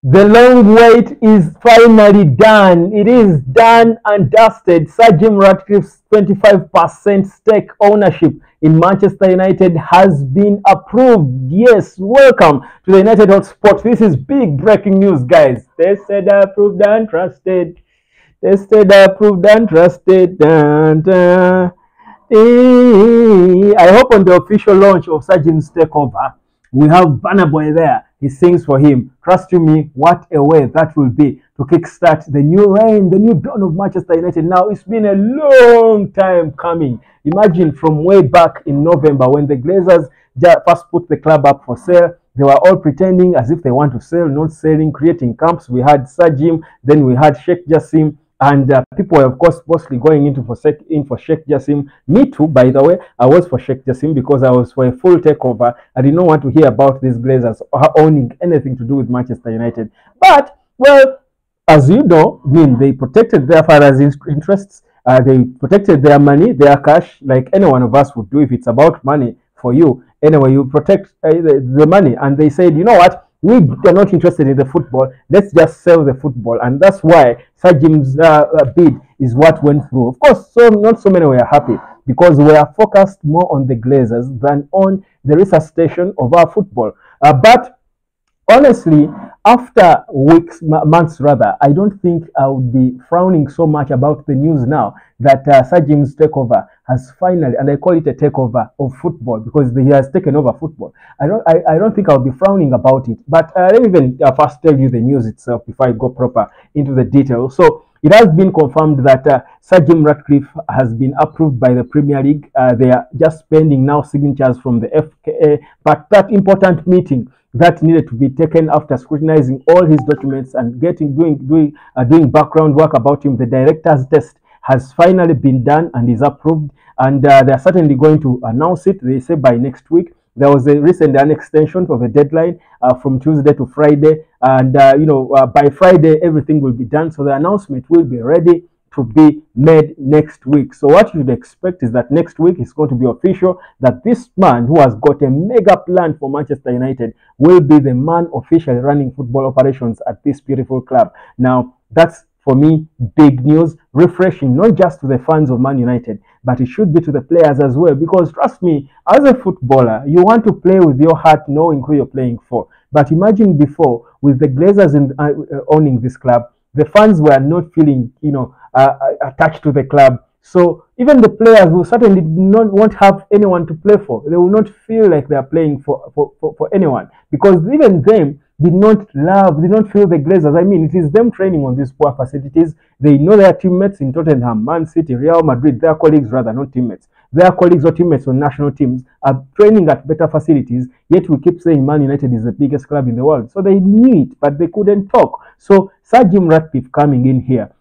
The long wait is finally done. It is done and dusted. Sir Jim Ratcliffe's 25% stake ownership in Manchester United has been approved. Yes, welcome to the United Hotspot. This is big breaking news, guys. Tested, approved, and trusted. Tested, approved, and trusted. Dun, dun. I hope on the official launch of Sir Jim's takeover, we have Banner Boy there. He sings for him. Trust you me, what a way that will be to kickstart the new reign, the new dawn of Manchester United. Now, it's been a long time coming. Imagine from way back in November when the Glazers first put the club up for sale. They were all pretending as if they want to sell, not selling, creating camps. We had Sir Jim, then we had Sheikh Jassim, and people were, of course, mostly going in for Sheikh Jassim. Me too, by the way. I was for Sheikh Jassim because I was for a full takeover. I did not want to hear about these Glazers owning anything to do with Manchester United. But, well, as you know, they protected their father's interests. They protected their money, their cash, like any one of us would do if it's about money for you. Anyway, you protect the money. And they said, you know what? We are not interested in the football. Let's just sell the football. And that's why Sir Jim's bid is what went through. Of course, not so many were happy because we are focused more on the Glazers than on the resuscitation of our football. But honestly, after months rather, I don't think I would be frowning so much about the news now that Sir Jim's takeover has finally, and I call it a takeover of football because he has taken over football. I don't think I'll be frowning about it. But let me even first tell you the news itself before I go proper into the details. So it has been confirmed that Sir Jim Ratcliffe has been approved by the Premier League. They are just pending now signatures from the FKA, but that important meeting that needed to be taken after scrutinizing all his documents and doing background work about him. The director's test has finally been done and is approved, and they are certainly going to announce it. They say by next week. There was a recent extension of the deadline from Tuesday to Friday, and by Friday everything will be done. So the announcement will be ready to be made next week. So what you'd expect is that next week is going to be official that this man who has got a mega plan for Manchester United will be the man officially running football operations at this beautiful club. Now, that's for me big news, refreshing not just to the fans of Man United, but it should be to the players as well, because trust me, as a footballer, you want to play with your heart knowing who you're playing for. But imagine before, with the Glazers owning this club, the fans were not feeling, attached to the club. So even the players will certainly won't have anyone to play for. They will not feel like they are playing for anyone, because even them did not feel the Glazers. I mean, it is them training on these poor facilities. They know their teammates in Tottenham, Man City, Real Madrid, their colleagues rather, not teammates. Their colleagues or teammates on national teams are training at better facilities, yet we keep saying Man United is the biggest club in the world. So they knew it, but they couldn't talk. So Sir Jim Ratcliffe coming in here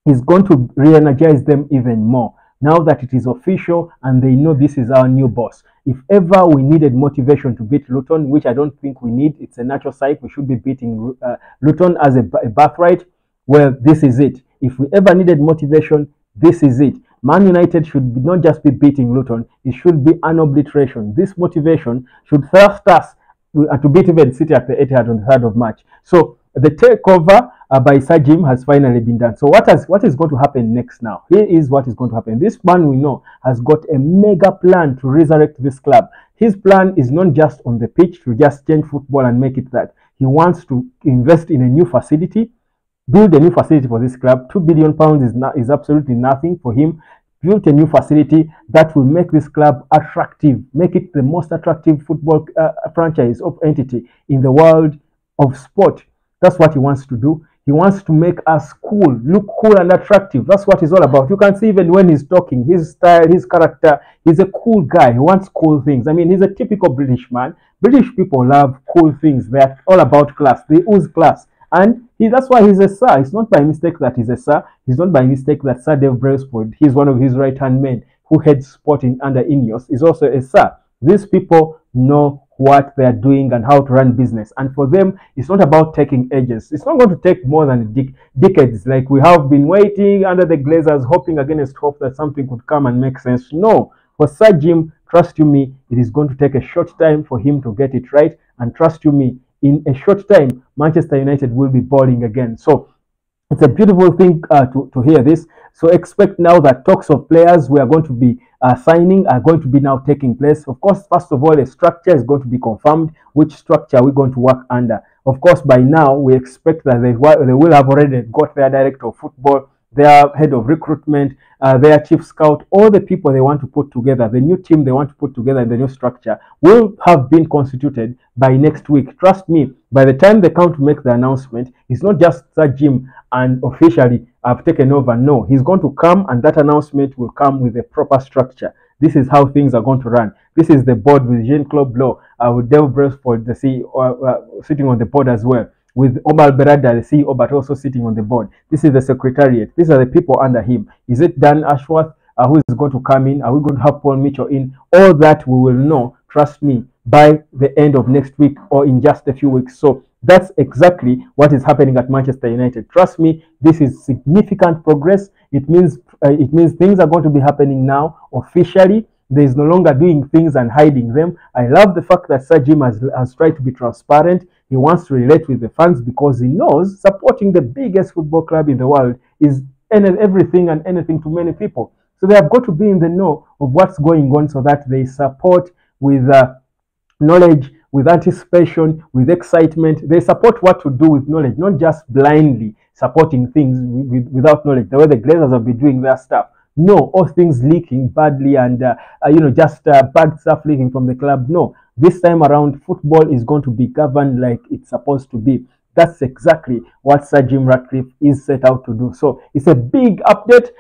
is going to re-energize them even more now that it is official and they know this is our new boss. If ever we needed motivation to beat Luton, which I don't think we need, it's a natural side, we should be beating Luton as a birthright, well, this is it. If we ever needed motivation, this is it. Man United should not just be beating Luton, it should be an obliteration. This motivation should thrust us to beat even City at the Etihad on the 3rd of March. So the takeover by Sir Jim has finally been done. So what is going to happen next now? Here is what is going to happen. This man we know has got a mega plan to resurrect this club. His plan is not just on the pitch to just change football and make it that. He wants to invest in a new facility, build a new facility for this club. £2 billion is absolutely nothing for him. Build a new facility that will make this club attractive, make it the most attractive football franchise of entity in the world of sport. That's what he wants to do. He wants to make us cool, look cool and attractive. That's what he's all about. You can see even when he's talking, his style, his character, he's a cool guy. He wants cool things. I mean, he's a typical British man. British people love cool things. They're all about class. They ooze class. And that's why he's a sir. It's not by mistake that he's a sir. It's not by mistake that Sir Dave Brailsford, he's one of his right-hand men who heads sporting under Ineos, is also a sir. These people know what they are doing and how to run business. And for them, it's not about taking ages. It's not going to take more than decades. Like we have been waiting under the Glazers, hoping against hope that something could come and make sense. No. For Sir Jim, trust you me, it is going to take a short time for him to get it right. And trust you me, in a short time, Manchester United will be balling again. So it's a beautiful thing to hear this. So expect now that talks of players we are going to be signing are going to be now taking place. Of course, first of all, a structure is going to be confirmed. Which structure are we going to work under? Of course, by now, we expect that they will have already got their director of football, their head of recruitment, their chief scout, all the people they want to put together, the new team they want to put together in the new structure will have been constituted by next week. Trust me, by the time they come to make the announcement, it's not just Sir Jim and officially I've taken over. No, he's going to come and that announcement will come with a proper structure. This is how things are going to run. This is the board with Jean-Claude Blow, with Dave Brailsford, the CEO, sitting on the board as well, with Omar Berada, the CEO, but also sitting on the board. This is the secretariat. These are the people under him. Is it Dan Ashworth who is going to come in? Are we going to have Paul Mitchell in? All that we will know, trust me, by the end of next week or in just a few weeks. So that's exactly what is happening at Manchester United. Trust me, this is significant progress. It means things are going to be happening now officially. There is no longer doing things and hiding them. I love the fact that Sir Jim has tried to be transparent. He wants to relate with the fans because he knows supporting the biggest football club in the world is everything and anything to many people. So they have got to be in the know of what's going on so that they support with knowledge, with anticipation, with excitement. They support what to do with knowledge, not just blindly supporting things without knowledge, the way the Glazers have been doing their stuff. No, all things leaking badly and, just bad stuff leaking from the club. No, this time around, football is going to be governed like it's supposed to be. That's exactly what Sir Jim Ratcliffe is set out to do. So it's a big update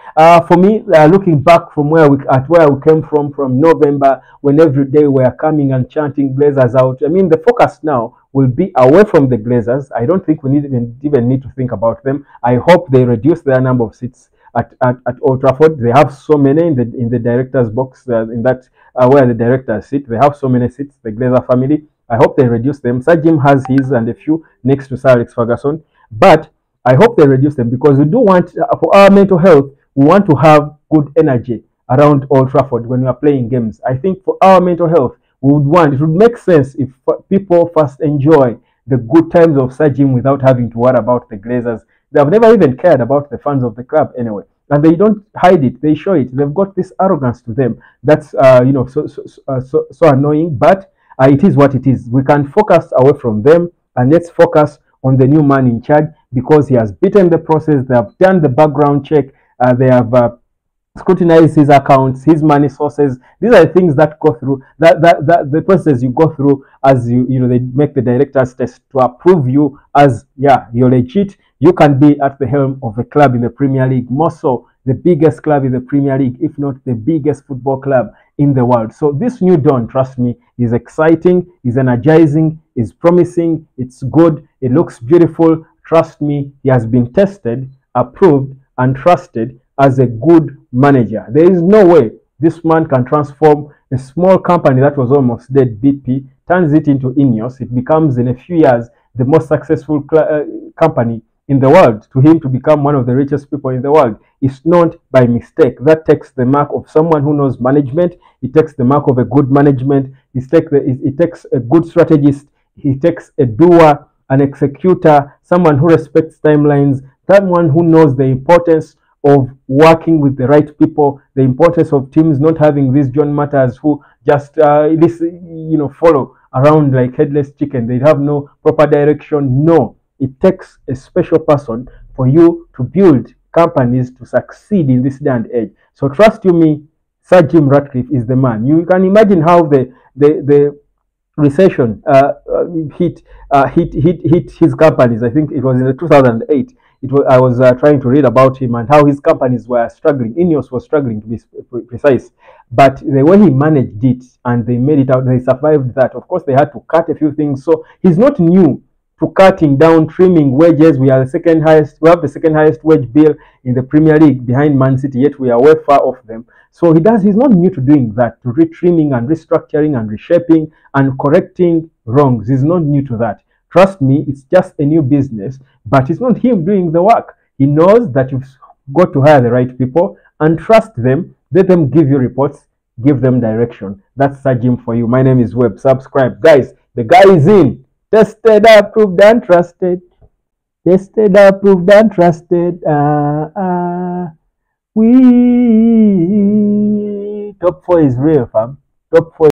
for me. Looking back from where we came from November, when every day we are coming and chanting Glazers out. I mean, the focus now will be away from the Glazers. I don't think we even need to think about them. I hope they reduce their number of seats at Old Trafford. They have so many in the director's box, in that where the directors sit. They have so many seats, the Glazer family. I hope they reduce them. Sir Jim has his and a few next to Sir Alex Ferguson. But I hope they reduce them because we do want, for our mental health, we want to have good energy around Old Trafford when we are playing games. I think for our mental health, it would make sense if people first enjoy the good times of Sir Jim without having to worry about the Glazers. They have never even cared about the fans of the club anyway. And they don't hide it. They show it. They've got this arrogance to them. That's, so annoying. But it is what it is. We can focus away from them and let's focus on the new man in charge because he has beaten the process. They have done the background check. They have scrutinized his accounts, his money sources. These are the things that go through that the process you go through as they make the director's test to approve you as you're legit. You can be at the helm of a club in the Premier League, more so the biggest club in the Premier League, if not the biggest football club in the world. So this new dawn, trust me, is exciting, is energizing, is promising, it's good, it looks beautiful. Trust me, he has been tested, approved, and trusted as a good manager. There is no way this man can transform a small company that was almost dead, BP, turns it into Ineos. It becomes in a few years the most successful company in the world. To him to become one of the richest people in the world is not by mistake. That takes the mark of someone who knows management. It takes the mark of a good management. It takes a good strategist. It takes a doer, an executor, someone who respects timelines, someone who knows the importance of working with the right people, the importance of teams not having these John Matters who just follow around like headless chicken. They have no proper direction. No. It takes a special person for you to build companies to succeed in this day and age. So trust you me, Sir Jim Ratcliffe is the man. You can imagine how the recession hit his companies. I think it was in the 2008. I was trying to read about him and how his companies were struggling. Ineos was struggling, to be precise. But the way he managed it and they made it out, they survived that. Of course, they had to cut a few things. So he's not new to cutting down, trimming wages. We have the second highest wage bill in the Premier League behind Man City, yet we are way far off them. So he's not new to doing that, to trimming and restructuring and reshaping and correcting wrongs. He's not new to that. Trust me, it's just a new business, but it's not him doing the work. He knows that you've got to hire the right people and trust them, let them give you reports, give them direction. That's Sir Jim for you. My name is Webb. Subscribe. Guys, the guy is in. Tested, approved, and trusted. Tested, approved, and trusted. We top 4 is real, fam. Top 4.